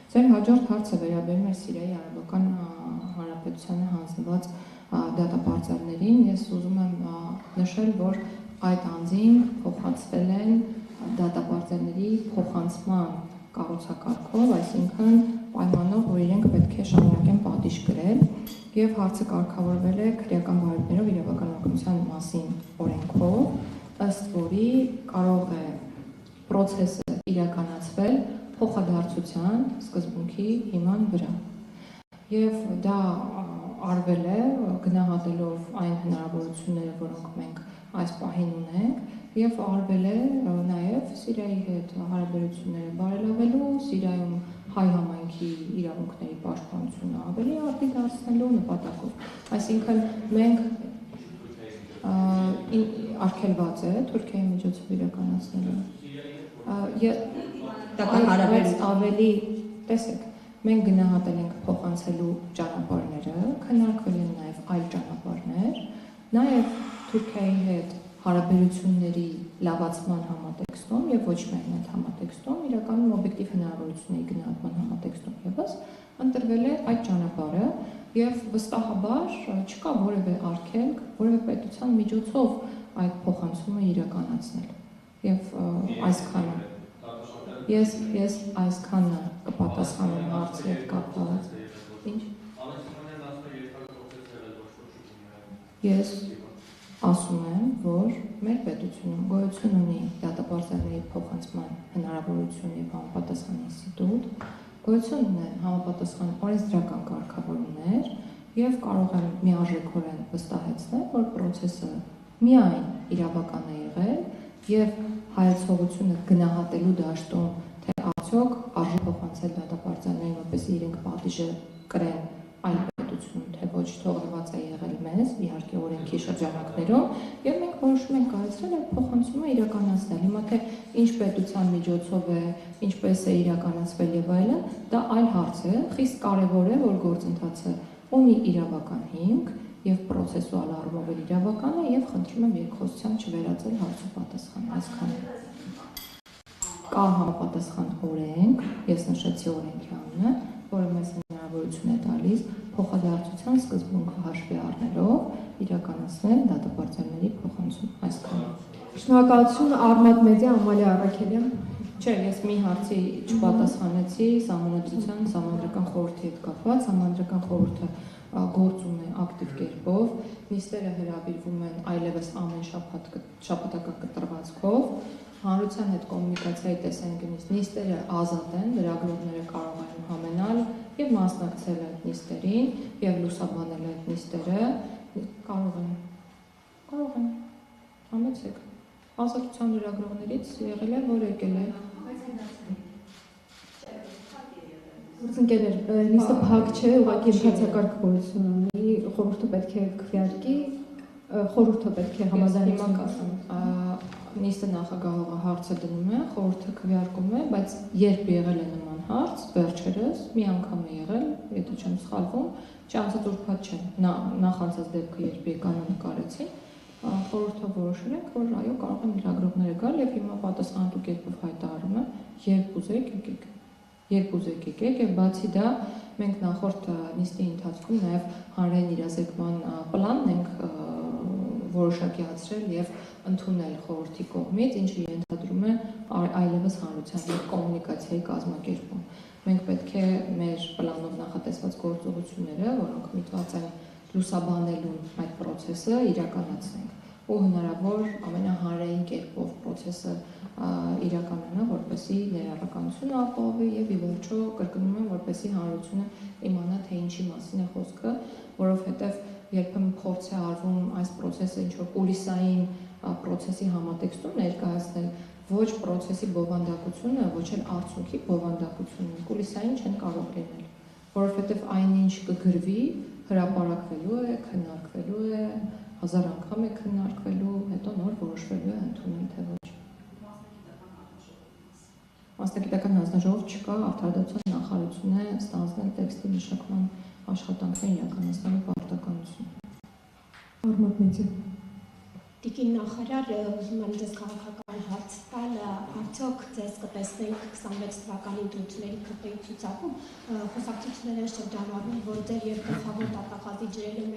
Ձեր հաջորդ հարցը վերաբերում է Սիրիայի Արաբական Հանրապետությանը հանձնված դատապարտարներին։ Ես ուզում եմ նշել, որ այդ անձին փոխանցվել են դատապարտարների փոխանցման կառուցակարգով, այսինքն պայմանով, որ իրենք պետք է շարունակեն պատիժ կրել, եւ հարցը կարգավորվել է քրեական բարիքներով իրավական օգնության մասին օրենքով, ըստ որի կարող է process-ը իրականացվել փոխադարձության սկզբունքի հիման վրա։ Եվ դա արվել է գնահատելով այն հնարավորությունները, որոնք մենք այս պահին ունենք, եւ արվել է նաեւ Սիրիայի հետ հարաբերությունները բարելավելու, Սիրիայում հայ համայնքի իրավունքների պաշտպանությունը ավելի արդի դարձնելու նպատակով։ Այսինքն մենք արգելված է Թուրքիայի միջոցով իրականացնելու։ Ավելի տեսեք, մենք գնահատել ենք փոխանցելու ճանապարհները, քննարկվել են նաև այլ ճանապարհներ, նաև Թուրքիայի հետ հարաբերությունների լավացման համատեքստում եւ ոչ միայն այդ համատեքստում, իրականում օբյեկտիվ հնարավորությունների գնահատման համատեքստում եւս ընտրվել է այդ ճանապարհը եւ վստահաբար չկա որևէ արգելք, որևէ պետության միջոցով այդ փոխանցումը իրականացնել։ Եվ այսքանը Ես այսքանը կպատասխանեմ հարցի հետ կապված։ Ինչ? Ես ասում եմ, որ մեր պետությունում գոյություն ունի դատապարտարների փոխանցման հնարավորություն եւ համապատասխան ինստիտուտ, գոյություն ունեն համապատասխան օրենսդրական կարգավորումներ եւ կարող եմ միաժամանակ վստահեցնել, որ process-ը միայն իրավական է եղել եւ հայացողությունը գնահատելու դաշտում, թե արդյոք արժի փոխանցել դատապարտարներին, որպեսզի իրենք պատիժը կրեն այլ պետությունում, թե ոչ թողնված է եղել մեզ, իհարկե օրենքի շրջանակներում, եւ մենք որոշում ենք կայացրել այդ փոխանցումը իրականացնել։ Հիմա թե ինչ պետության միջոցով է, ինչպես է իրականացվել եւ այլն, դա այլ հարց է, խիստ կարեւոր է, որ գործընթացը ունի իրավական հիմք եւ processual առումով իրավական է եւ խնդրում եմ երկխոսության չվերածել հարցու պատասխան այսքան։ Կա համապատասխան օրենք, ես նշեցի օրենքի անունը, որը մեզ հնարավորություն է տալիս փոխադարձության սկզբունքը հաշվի առնելով իրականացնել դատապարտարների փոխանցում այսքան։ Շնորհակալություն Արմատ մեդիա Ամալիա Առաքելյան։ Չէ, ես մի հարցի չպատասխանեցի Սահմանադրության Սահմանադրական խորհրդի հետ կապված, Սահմանադրական խորհուրդը գործում է ակտիվ կերպով, նիստերը հրավիրվում են այլևս ամեն շաբաթական կտրվածքով, հանրության հետ կոմունիկացիայի տեսանկյունից նիստերը ազատ են, լրագրողները կարող են համենալ եւ մասնակցել այդ նիստերին եւ լուսաբանել այդ նիստերը, կարող են, համեցեք, ազատության լրագրողներից եղել է, որ եկել է։ Գործընկերներ, նիստը փակ չէ, ուղղակի ընթացակարգ գոյություն ունի, խորհուրդը պետք է քվեարկի, խորհուրդը պետք է համաձայնություն կազմի։ Նիստը նախագահողը հարցը դնում է, խորհուրդը քվեարկում է, բայց երբ եղել է նման հարց, վերջերս մի անգամ է եղել, եթե չեմ սխալվում, չանցած ուրբաթ չէ, նախանցած դեպքը երբ եկան ու նկարեցին, խորհուրդը որոշել ենք, որ այո, կարող են լրագրողները գալ եւ հիմա պատասխանատու կերպով հայտարարում եմ, երբ ուզեք եկեք եւ բացի դա մենք նախորդ նիստի ընթացքում նաեւ հանրային իրազեկման պլանն ենք որոշակիացրել եւ ընդունել խորհրդի կողմից, ինչը ենթադրում է այլևս հանրության հետ կոմունիկացիայի կազմակերպում։ Մենք պետք է մեր պլանով նախատեսված գործողությունները, որոնք միտված են լուսաբանելու այդ process-ը իրականացնենք ու հնարավոր ամենահանրային կերպով process-ը իրականանա, որպեսզի ներառականությունը ապահովի եւ ի վերջո կրկնում եմ, որպեսզի հանրությունը իմանա, թե ինչի մասին է խոսքը, որովհետեւ երբեմն փորձ է արվում այս process-ը ինչ-որ կուլիսային process-ի համատեքստում ներկայացնել ոչ process-ի բովանդակությունը, ոչ էլ արդյունքի բովանդակությունը, կուլիսային չեն կարող լինել, որովհետեւ այնինչ կգրվի, հրապարակվելու է, քննարկվելու է, 1000 անգամ է քննարկվելու, հետո նոր որոշվելու է ընդունել թե ոչ։ Մասնագիտական հանձնաժողով չկա, Արդարադատության նախարարությունը ստանձնել տեքստի մշակման աշխատանքներ իրականացնելու պարտականություն։ Արմատ մեդիա։ Տիկին նախարար, ուզում եմ ձեզ քաղաքական հարց տալ, արդյոք ձեզ կտեսնենք 26 թվականի ընտրությունների քրտերի ցուցակում, խոսակցություններ են շրջանառվում, որ ձեր երկրորդավոր դատախազի ջրել են